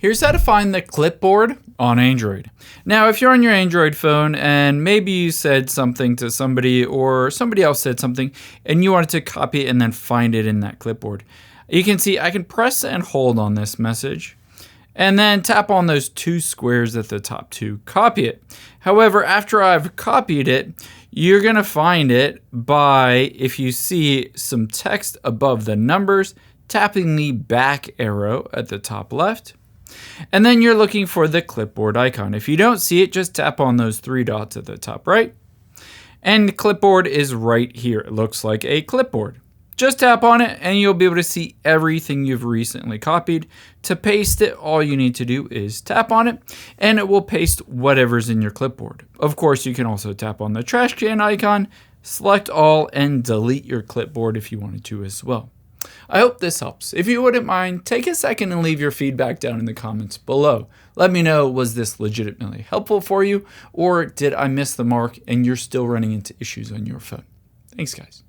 Here's how to find the clipboard on Android. Now, if you're on your Android phone and maybe you said something to somebody or somebody else said something and you wanted to copy it and then find it in that clipboard, you can see I can press and hold on this message and then tap on those two squares at the top to copy it. However, after I've copied it, you're going to find it by, if you see some text above the numbers, tapping the back arrow at the top left. And then you're looking for the clipboard icon. If you don't see it, just tap on those three dots at the top right. And the clipboard is right here. It looks like a clipboard. Just tap on it and you'll be able to see everything you've recently copied. To paste it, all you need to do is tap on it and it will paste whatever's in your clipboard. Of course, you can also tap on the trash can icon, select all, and delete your clipboard if you wanted to as well. I hope this helps. If you wouldn't mind, take a second and leave your feedback down in the comments below. Let me know, was this legitimately helpful for you, or did I miss the mark and you're still running into issues on your phone? Thanks, guys.